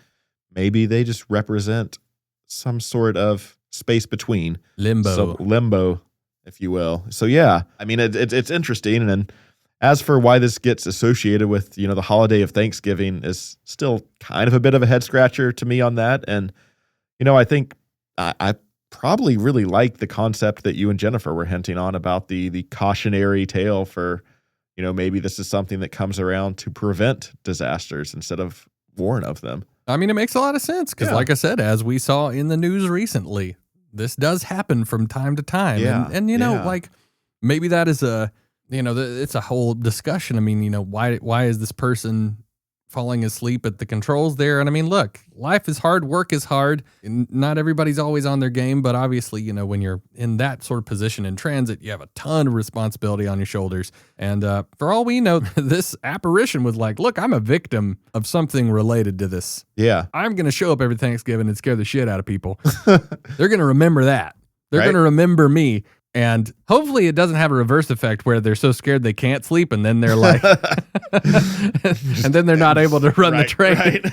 maybe they just represent some sort of space between. Limbo, if you will. So yeah, I mean, it's interesting. And then as for why this gets associated with, the holiday of Thanksgiving is still kind of a bit of a head scratcher to me on that. And, I think I probably really like the concept that you and Jennifer were hinting on about the cautionary tale for, maybe this is something that comes around to prevent disasters instead of warn of them. I mean, it makes a lot of sense because, like I said, as we saw in the news recently, this does happen from time to time. Yeah. And like maybe that is it's a whole discussion. I mean, why is this person falling asleep at the controls there? And I mean, look, life is hard, work is hard, and not everybody's always on their game, but obviously, when you're in that sort of position in transit, you have a ton of responsibility on your shoulders. And for all we know, this apparition was like, look, I'm a victim of something related to this. Yeah. I'm going to show up every Thanksgiving and scare the shit out of people. They're going to remember that. They're going to remember me. And hopefully it doesn't have a reverse effect where they're so scared they can't sleep and then they're like, and then they're not able to run the train. Right.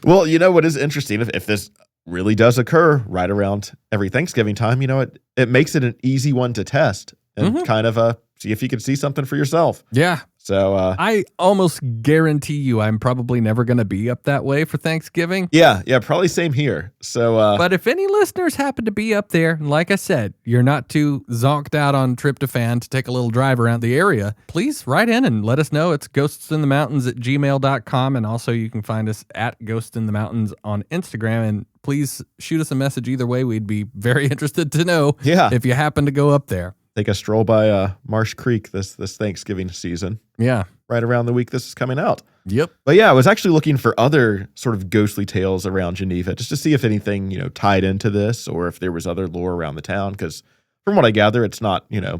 Well, what is interesting, if this really does occur right around every Thanksgiving time, it makes it an easy one to test and kind of see if you can see something for yourself. Yeah. So I almost guarantee you I'm probably never going to be up that way for Thanksgiving. Yeah, probably same here. So but if any listeners happen to be up there, like I said, you're not too zonked out on tryptophan to take a little drive around the area, please write in and let us know. It's ghostsinthemountains@gmail.com, and also you can find us at ghostinthemountains on Instagram, and please shoot us a message either way. We'd be very interested to know if you happen to go up there. Take a stroll by Marsh Creek this Thanksgiving season. Yeah. Right around the week this is coming out. Yep. But yeah, I was actually looking for other sort of ghostly tales around Geneva just to see if anything, tied into this or if there was other lore around the town. Because from what I gather, it's not, a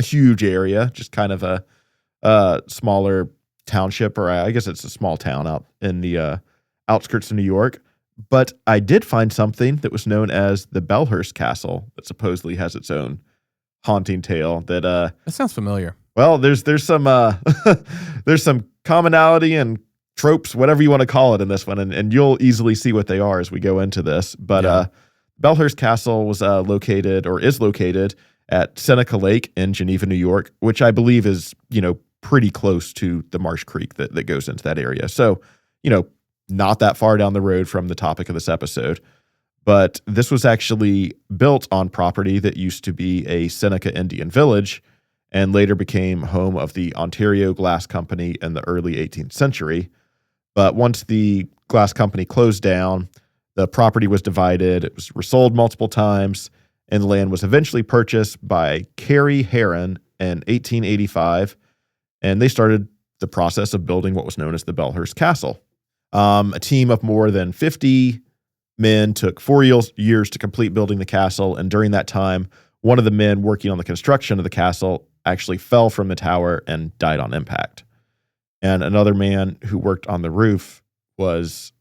huge area, just kind of a smaller township, or I guess it's a small town out in the outskirts of New York. But I did find something that was known as the Belhurst Castle that supposedly has its own haunting tale that sounds familiar. Well, there's some there's some commonality and tropes, whatever you want to call it, in this one, and you'll easily see what they are as we go into this. But Belhurst Castle was located at Seneca Lake in Geneva, New York, which I believe is pretty close to the Marsh Creek that goes into that area. So not that far down the road from the topic of this episode. But this was actually built on property that used to be a Seneca Indian village and later became home of the Ontario Glass Company in the early 18th century. But once the glass company closed down, the property was divided, it was resold multiple times, and the land was eventually purchased by Carey Heron in 1885, and they started the process of building what was known as the Belhurst Castle. A team of more than 50 men took 4 years to complete building the castle, and during that time, one of the men working on the construction of the castle actually fell from the tower and died on impact. And another man who worked on the roof was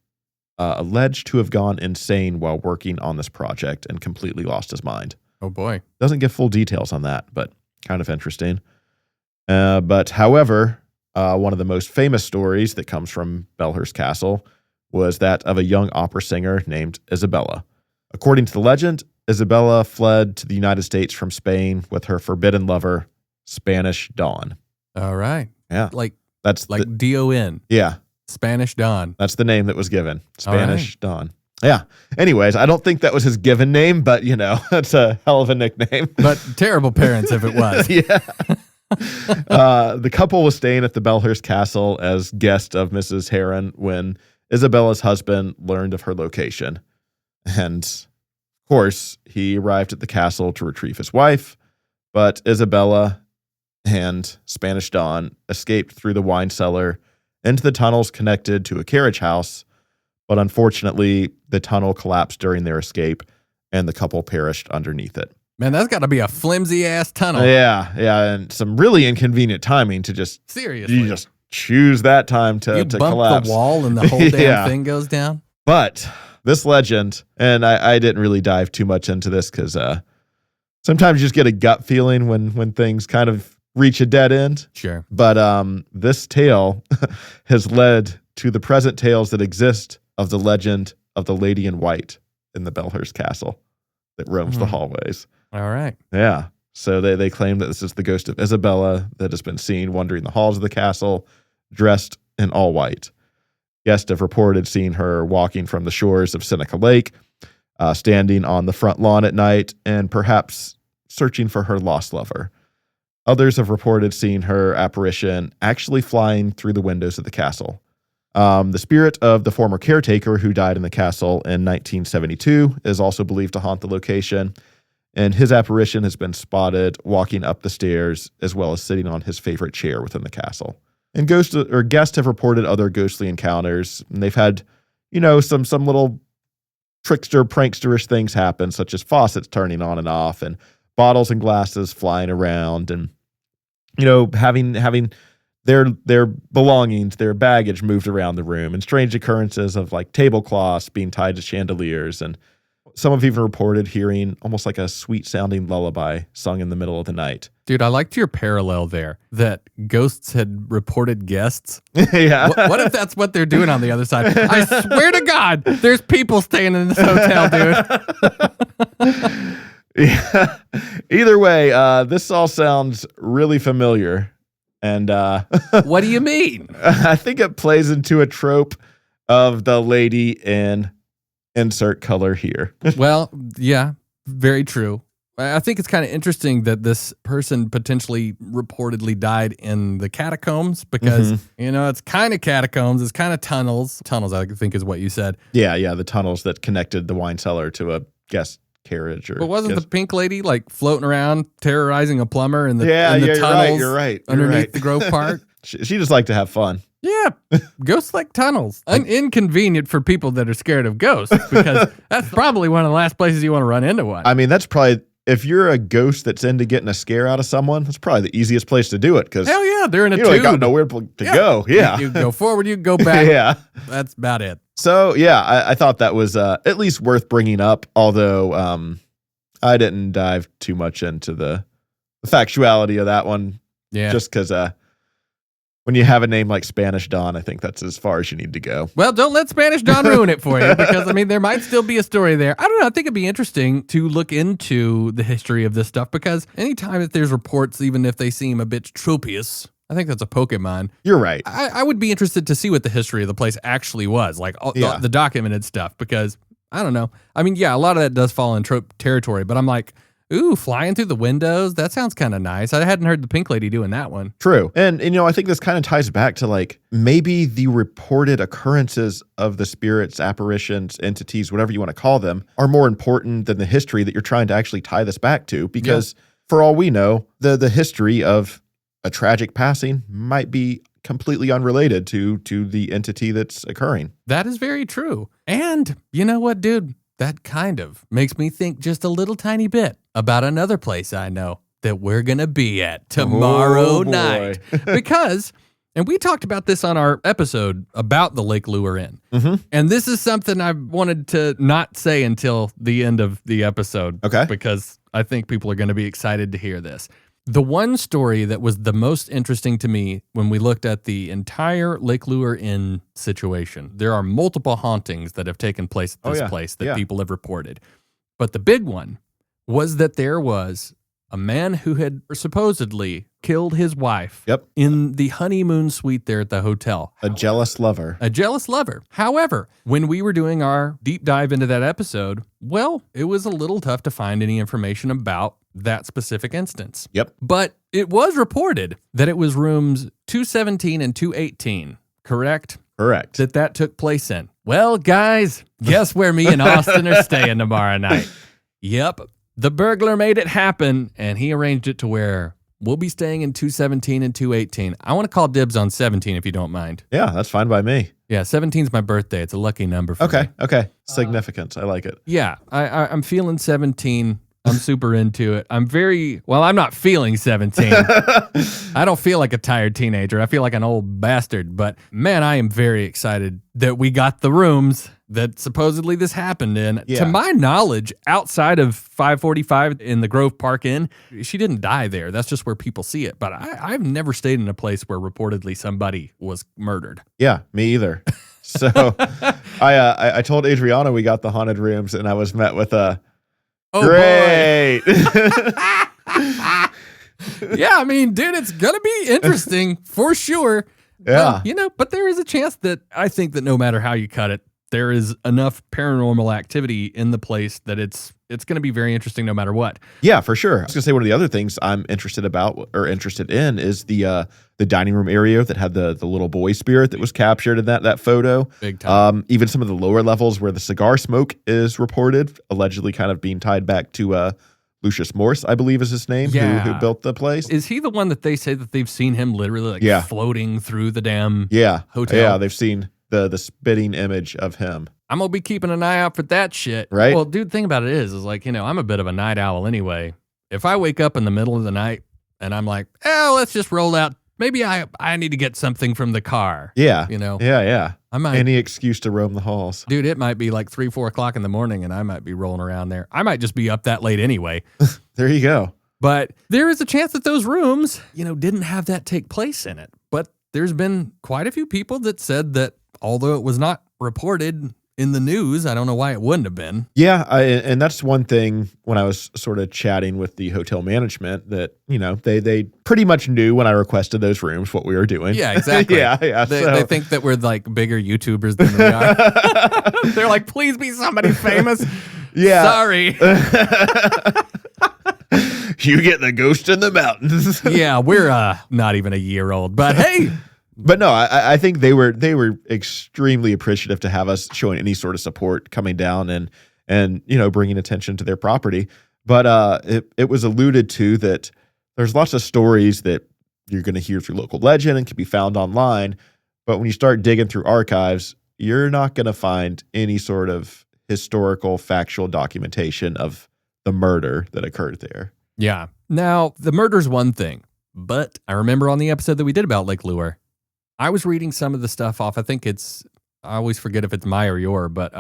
alleged to have gone insane while working on this project and completely lost his mind. Oh boy. Doesn't give full details on that, but kind of interesting. But however, one of the most famous stories that comes from Belhurst Castle was that of a young opera singer named Isabella. According to the legend, Isabella fled to the United States from Spain with her forbidden lover, Spanish Don. All right. Yeah. That's D-O-N. Yeah. Spanish Don. That's the name that was given. Spanish Don. Yeah. Anyways, I don't think that was his given name, but that's a hell of a nickname. But terrible parents if it was. Yeah. The couple was staying at the Belhurst Castle as guest of Mrs. Heron when Isabella's husband learned of her location. And, of course, he arrived at the castle to retrieve his wife, but Isabella and Spanish Dawn escaped through the wine cellar into the tunnels connected to a carriage house, but unfortunately, the tunnel collapsed during their escape, and the couple perished underneath it. Man, that's got to be a flimsy-ass tunnel. Yeah, and some really inconvenient timing to just... Seriously. You just choose that time to bump collapse. The wall and the whole damn thing goes down? But this legend, and I didn't really dive too much into this because sometimes you just get a gut feeling when things kind of reach a dead end. Sure. But this tale has led to the present tales that exist of the legend of the Lady in White in the Belhurst Castle that roams the hallways. All right. Yeah. So they claim that this is the ghost of Isabella that has been seen wandering the halls of the castle, dressed in all white. Guests have reported seeing her walking from the shores of Seneca Lake, standing on the front lawn at night, and perhaps searching for her lost lover. Others have reported seeing her apparition actually flying through the windows of the castle. The spirit of the former caretaker who died in the castle in 1972 is also believed to haunt the location, and his apparition has been spotted walking up the stairs as well as sitting on his favorite chair within the castle. And guests have reported other ghostly encounters, and they've had, some little trickster, pranksterish things happen, such as faucets turning on and off, and bottles and glasses flying around, and having their belongings, their baggage moved around the room, and strange occurrences of like tablecloths being tied to chandeliers, and some have even reported hearing almost like a sweet-sounding lullaby sung in the middle of the night. Dude, I liked your parallel there, that ghosts had reported guests. Yeah. What if that's what they're doing on the other side? I swear to God, there's people staying in this hotel, dude. Yeah. Either way, this all sounds really familiar. And what do you mean? I think it plays into a trope of the lady in insert color here. Well, yeah, very true. I think it's kind of interesting that this person potentially reportedly died in the catacombs because, it's kind of catacombs, it's kind of tunnels. Tunnels, I think, is what you said. Yeah, the tunnels that connected the wine cellar to a guest carriage. But wasn't the pink lady like floating around terrorizing a plumber in the tunnels? You're right. Underneath the Grove Park? She just liked to have fun. Yeah, ghosts like tunnels. Inconvenient for people that are scared of ghosts because that's probably one of the last places you want to run into one. I mean, that's probably, if you're a ghost that's into getting a scare out of someone, that's probably the easiest place to do it. Because hell yeah, they're in a tube. You got nowhere to go. Yeah. You go forward, you go back. Yeah. That's about it. So, yeah, I thought that was at least worth bringing up, although I didn't dive too much into the factuality of that one. Yeah. Just because when you have a name like Spanish Dawn, I think that's as far as you need to go. Well, don't let Spanish Dawn ruin it for you because, there might still be a story there. I don't know. I think it'd be interesting to look into the history of this stuff because anytime that there's reports, even if they seem a bit tropious, I think that's a Pokemon. You're right. I would be interested to see what the history of the place actually was, like the documented stuff because, I don't know. A lot of that does fall in trope territory, but I'm like, ooh, flying through the windows? That sounds kind of nice. I hadn't heard the pink lady doing that one. True. And, I think this kind of ties back to like maybe the reported occurrences of the spirits, apparitions, entities, whatever you want to call them, are more important than the history that you're trying to actually tie this back to. Because for all we know, the history of a tragic passing might be completely unrelated to the entity that's occurring. That is very true. And you know what, dude? That kind of makes me think just a little tiny bit about another place I know that we're going to be at tomorrow night. Because, and we talked about this on our episode about the Lake Lure Inn. And this is something I wanted to not say until the end of the episode. Okay. Because I think people are going to be excited to hear this. The one story that was the most interesting to me when we looked at the entire Lake Lure Inn situation, there are multiple hauntings that have taken place at this place that people have reported. But the big one was that there was a man who had supposedly killed his wife Yep. in the honeymoon suite there at the hotel. A jealous lover. A jealous lover. However, when we were doing our deep dive into that episode, well, it was a little tough to find any information about that specific instance. Yep. But it was reported that it was rooms 217 and 218, correct? Correct. That took place in. Well, guys, guess where me and Austin are staying tomorrow night? Yep. The burglar made it happen, and he arranged it to where we'll be staying in 217 and 218. I want to call dibs on 17 if you don't mind. Yeah, that's fine by me. Yeah, 17 is my birthday. It's a lucky number for me. Okay. Significance. I like it. Yeah, I'm feeling 17. I'm super into it. I'm not feeling 17. I don't feel like a tired teenager. I feel like an old bastard. But man, I am very excited that we got the rooms that supposedly this happened in. Yeah. To my knowledge, outside of 545 in the Grove Park Inn, she didn't die there. That's just where people see it. But I've never stayed in a place where reportedly somebody was murdered. Yeah, me either. So I told Adriana we got the haunted rooms, and I was met with a great. Yeah, I mean, dude, it's going to be interesting for sure. Yeah. But there is a chance that I think that no matter how you cut it, there is enough paranormal activity in the place that it's going to be very interesting no matter what. Yeah, for sure. I was going to say one of the other things I'm interested in is the dining room area that had the little boy spirit that was captured in that photo. Big time. Even some of the lower levels where the cigar smoke is reported, allegedly kind of being tied back to Lucius Morse, I believe is his name, who built the place. Is he the one that they say that they've seen him literally floating through the damn hotel? Yeah, they've seen the spitting image of him. I'm going to be keeping an eye out for that shit. Right? Well, dude, the thing about it is like, I'm a bit of a night owl anyway. If I wake up in the middle of the night and I'm like, let's just roll out. Maybe I need to get something from the car. Yeah. Yeah. I might. Any excuse to roam the halls. Dude, it might be like 3, 4 o'clock in the morning and I might be rolling around there. I might just be up that late anyway. There you go. But there is a chance that those rooms, didn't have that take place in it. But there's been quite a few people that said that although it was not reported in the news, I don't know why it wouldn't have been. Yeah, and that's one thing when I was sort of chatting with the hotel management that, they pretty much knew when I requested those rooms what we were doing. Yeah, exactly. Yeah. They think that we're like bigger YouTubers than we are. They're like, please be somebody famous. Yeah. Sorry. You get the ghost in the mountains. Yeah, we're not even a year old, but hey. But no, I think they were extremely appreciative to have us showing any sort of support coming down and bringing attention to their property. But it was alluded to that there's lots of stories that you're going to hear through local legend and can be found online. But when you start digging through archives, you're not going to find any sort of historical, factual documentation of the murder that occurred there. Yeah. Now, the murder's one thing, but I remember on the episode that we did about Lake Lure, I was reading some of the stuff off. I always forget if it's my or your, but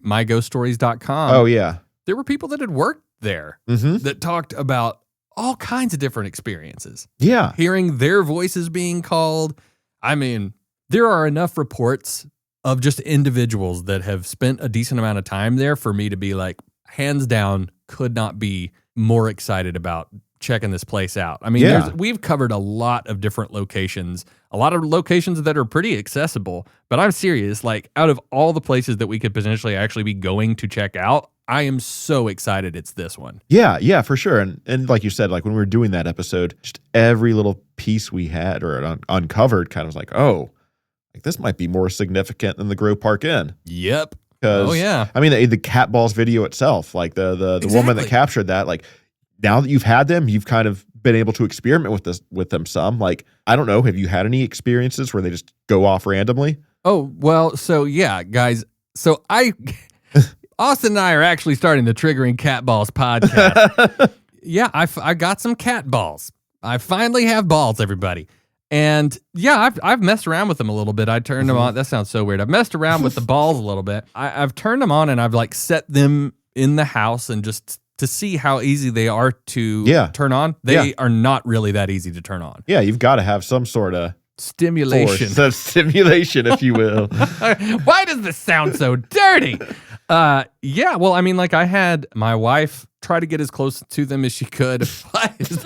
myghoststories.com. Oh, yeah. There were people that had worked there that talked about all kinds of different experiences. Yeah. Hearing their voices being called. I mean, there are enough reports of just individuals that have spent a decent amount of time there for me to be like, hands down, could not be more excited about checking this place out. I mean, we've covered a lot of different locations, a lot of locations that are pretty accessible, but I'm serious, like out of all the places that we could potentially actually be going to check out, I am so excited it's this one. Yeah, for sure. And like you said, like when we were doing that episode, just every little piece we had or uncovered kind of was like, oh, like this might be more significant than the Grove Park Inn. Yep. Oh yeah. I mean, the cat balls video itself, like the woman that captured that, like now that you've had them, you've kind of been able to experiment with them some. Like, I don't know, have you had any experiences where they just go off randomly? Oh, well, so yeah, guys. So Austin and I are actually starting the Triggering Cat Balls podcast. Yeah, I got some cat balls. I finally have balls, everybody. And yeah, I've messed around with them a little bit. I turned them on. That sounds so weird. I've messed around with the balls a little bit. I've turned them on and I've like set them in the house and just to see how easy they are to turn on. They are not really that easy to turn on. Yeah, you've got to have some sort of stimulation. force, of stimulation, if you will. Why does this sound so dirty? Yeah, well, I mean, like I had my wife try to get as close to them as she could. Why is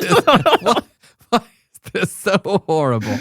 this so horrible?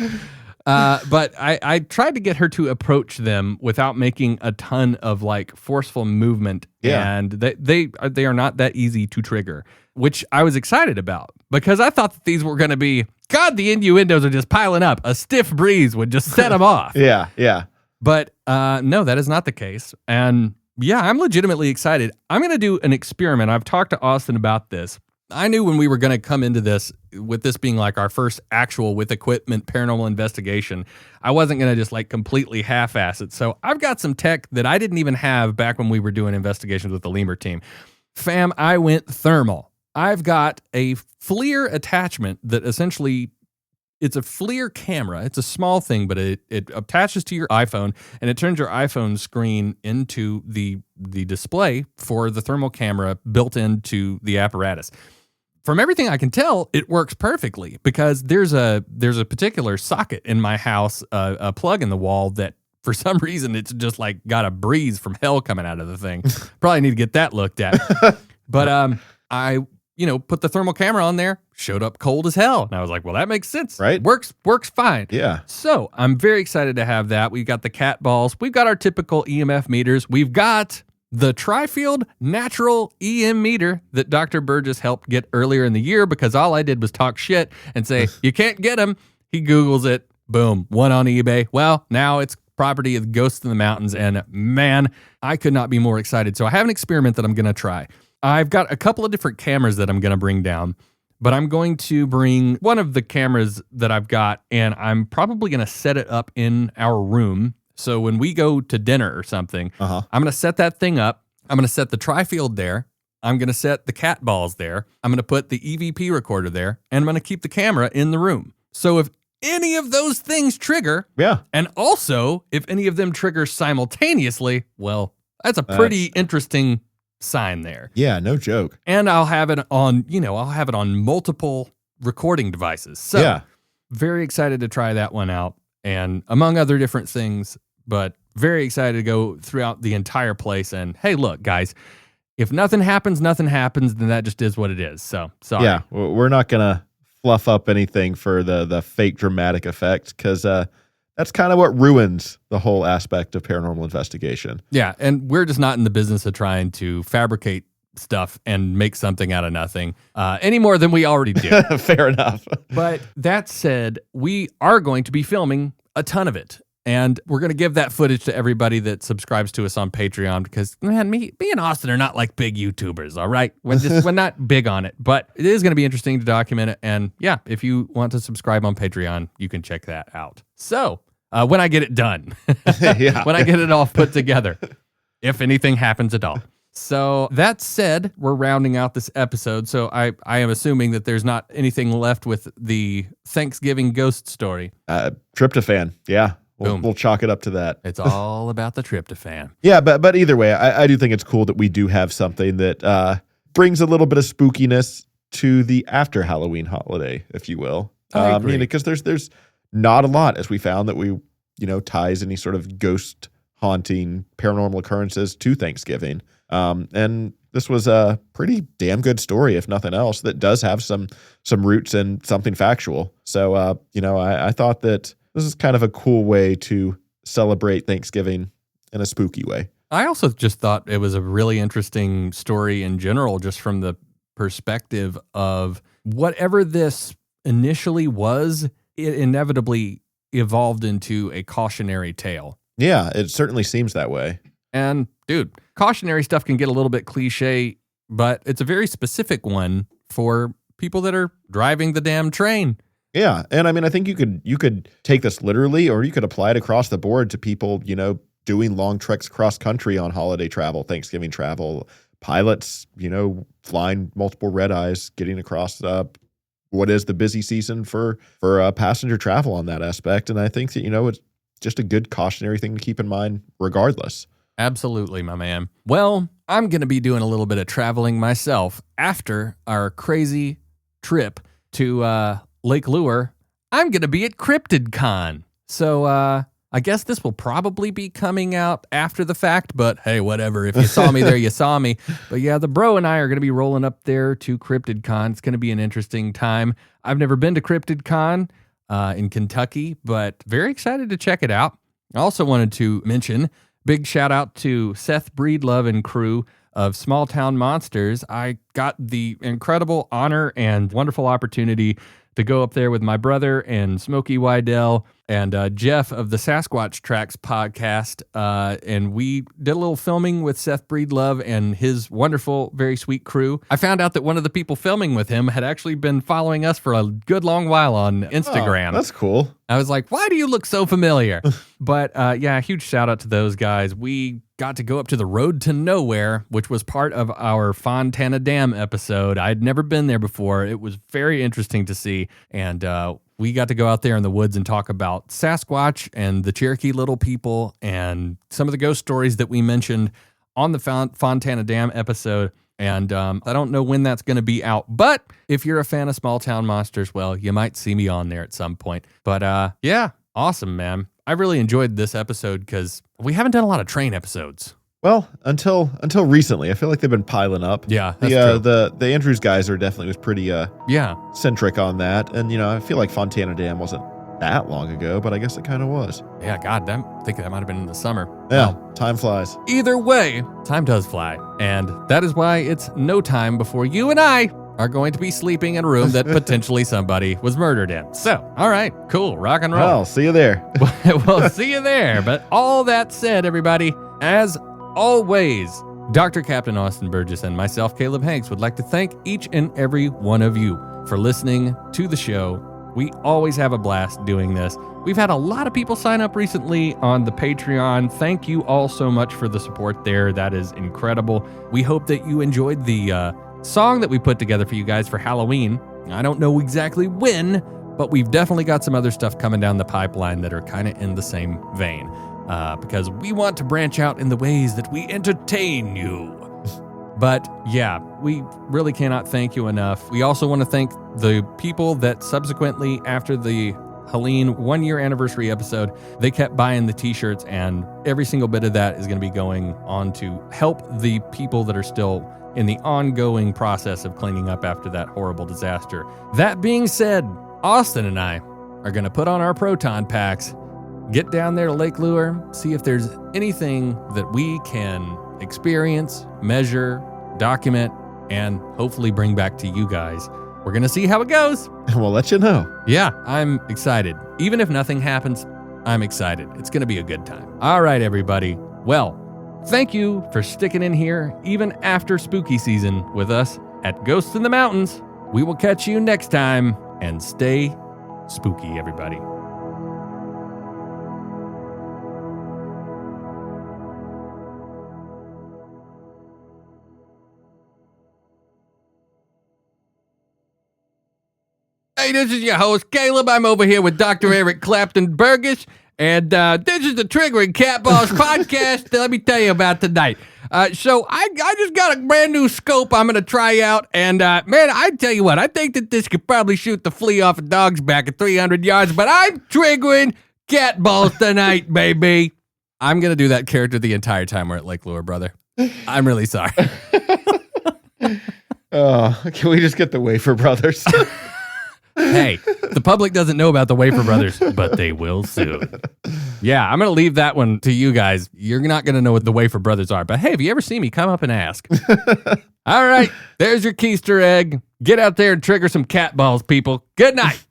But I tried to get her to approach them without making a ton of like forceful movement. Yeah. And they are not that easy to trigger, which I was excited about because I thought that these were going to be, God, the innuendos are just piling up. A stiff breeze would just set them off. Yeah, yeah. But no, that is not the case. And yeah, I'm legitimately excited. I'm going to do an experiment. I've talked to Austin about this. I knew when we were going to come into this, with this being like our first actual with equipment paranormal investigation, I wasn't going to just like completely half-ass it. So I've got some tech that I didn't even have back when we were doing investigations with the Lemur team. Fam, I went thermal. I've got a FLIR attachment that essentially, it's a FLIR camera. It's a small thing, but it attaches to your iPhone, and it turns your iPhone screen into the display for the thermal camera built into the apparatus. From everything I can tell, it works perfectly because there's a particular socket in my house, a plug in the wall that for some reason it's just like got a breeze from hell coming out of the thing. Probably need to get that looked at. But I put the thermal camera on there, showed up cold as hell. And I was like, well, that makes sense. Right. Works fine. Yeah. So I'm very excited to have that. We've got the cat balls. We've got our typical EMF meters. We've got the Tri-Field Natural EM meter that Dr. Burgess helped get earlier in the year because all I did was talk shit and say, you can't get them. He Googles it. Boom. One on eBay. Well, now it's property of Ghosts in the Mountains. And man, I could not be more excited. So I have an experiment that I'm going to try. I've got a couple of different cameras that I'm going to bring down, but I'm going to bring one of the cameras that I've got, and I'm probably going to set it up in our room. So when we go to dinner or something, I'm going to set that thing up. I'm going to set the Tri-Field there. I'm going to set the cat balls there. I'm going to put the EVP recorder there, and I'm going to keep the camera in the room. So if any of those things trigger, and also if any of them trigger simultaneously, well, that's a pretty interesting sign there. Yeah, no joke. And I'll have it on, multiple recording devices. So very excited to try that one out, and among other different things, but very excited to go throughout the entire place. And hey, look, guys, if nothing happens, then that just is what it is. So sorry. Yeah, we're not going to fluff up anything for the fake dramatic effect because that's kind of what ruins the whole aspect of paranormal investigation. Yeah, and we're just not in the business of trying to fabricate stuff and make something out of nothing any more than we already do. Fair enough. But that said, we are going to be filming a ton of it. And we're going to give that footage to everybody that subscribes to us on Patreon because, man, me and Austin are not like big YouTubers, all right? We're not big on it. But it is going to be interesting to document it. And yeah, if you want to subscribe on Patreon, you can check that out. So when I get it done, when I get it all put together, if anything happens at all. So that said, we're rounding out this episode. So I am assuming that there's not anything left with the Thanksgiving ghost story. Tryptophan. Yeah. We'll chalk it up to that. It's all about the tryptophan. Yeah, but either way, I do think it's cool that we do have something that brings a little bit of spookiness to the after Halloween holiday, if you will. I agree. Because there's not a lot, as we found, that we ties any sort of ghost haunting paranormal occurrences to Thanksgiving. And this was a pretty damn good story, if nothing else, that does have some roots in something factual. So I thought that this is kind of a cool way to celebrate Thanksgiving in a spooky way. I also just thought it was a really interesting story in general, just from the perspective of whatever this initially was, it inevitably evolved into a cautionary tale. Yeah, it certainly seems that way. And dude, cautionary stuff can get a little bit cliche, but it's a very specific one for people that are driving the damn train. Yeah, and I mean, I think you could take this literally, or you could apply it across the board to people, doing long treks cross country on holiday travel, Thanksgiving travel, pilots, flying multiple red eyes, getting across what is the busy season for passenger travel on that aspect. And I think that it's just a good cautionary thing to keep in mind, regardless. Absolutely, my man. Well, I'm going to be doing a little bit of traveling myself after our crazy trip to Lake Lure. I'm going to be at CryptidCon. So I guess this will probably be coming out after the fact, but hey, whatever. If you saw me there, you saw me. But yeah, the bro and I are going to be rolling up there to CryptidCon. It's going to be an interesting time. I've never been to CryptidCon in Kentucky, but very excited to check it out. I also wanted to mention, big shout out to Seth Breedlove and crew of Small Town Monsters. I got the incredible honor and wonderful opportunity to go up there with my brother and Smokey Wydell and Jeff of the Sasquatch Tracks podcast. And we did a little filming with Seth Breedlove and his wonderful, very sweet crew. I found out that one of the people filming with him had actually been following us for a good long while on Instagram. Oh, that's cool. I was like, why do you look so familiar? But yeah, huge shout out to those guys. We got to go up to the Road to Nowhere, which was part of our Fontana Dam episode. I'd never been there before. It was very interesting to see. And we got to go out there in the woods and talk about Sasquatch and the Cherokee Little People and some of the ghost stories that we mentioned on the Fontana Dam episode. And I don't know when that's going to be out, but if you're a fan of Small Town Monsters, well, you might see me on there at some point. But yeah, awesome, man. I really enjoyed this episode because we haven't done a lot of train episodes. Well, until recently, I feel like they've been piling up. Yeah, that's true. The Andrews guys are definitely was pretty centric on that, and I feel like Fontana Dam wasn't that long ago, but I guess it kind of was. Yeah, God, I think that might have been in the summer. Yeah, time flies. Either way, time does fly, and that is why it's no time before you and I are going to be sleeping in a room that potentially somebody was murdered in. So, all right, cool, rock and roll. Well, see you there. We'll see you there. But all that said, everybody, as always, Dr. Captain Austin Burgess and myself, Caleb Hanks, would like to thank each and every one of you for listening to the show. We always have a blast doing this. We've had a lot of people sign up recently on the Patreon. Thank you all so much for the support there. That is incredible. We hope that you enjoyed the song that we put together for you guys for Halloween. I don't know exactly when, but we've definitely got some other stuff coming down the pipeline that are kind of in the same vein, because we want to branch out in the ways that we entertain you. But yeah, we really cannot thank you enough. We also want to thank the people that subsequently, after the Helene 1-year anniversary episode, they kept buying the t-shirts, and every single bit of that is going to be going on to help the people that are still in the ongoing process of cleaning up after that horrible disaster. That being said, Austin and I are going to put on our proton packs, get down there to Lake Lure, see if there's anything that we can experience, measure, document, and hopefully bring back to you guys. We're going to see how it goes. And we'll let you know. Yeah, I'm excited. Even if nothing happens, I'm excited. It's going to be a good time. All right, everybody. Well, thank you for sticking in here, even after spooky season, with us at Ghosts in the Mountains. We will catch you next time, and stay spooky, everybody. Hey, this is your host, Caleb. I'm over here with Dr. Eric Clapton Burgess, and this is the Triggering Cat Balls podcast. Let me tell you about tonight. So I just got a brand new scope I'm going to try out, and man, I tell you what, I think that this could probably shoot the flea off a dog's back at 300 yards, but I'm triggering cat balls tonight, baby. I'm going to do that character the entire time we're at Lake Lure, brother. I'm really sorry. Can we just get the Wafer Brothers? Hey, the public doesn't know about the Wafer Brothers, but they will soon. Yeah, I'm going to leave that one to you guys. You're not going to know what the Wafer Brothers are, but hey, if you ever see me, come up and ask. All right, there's your keister egg. Get out there and trigger some cat balls, people. Good night.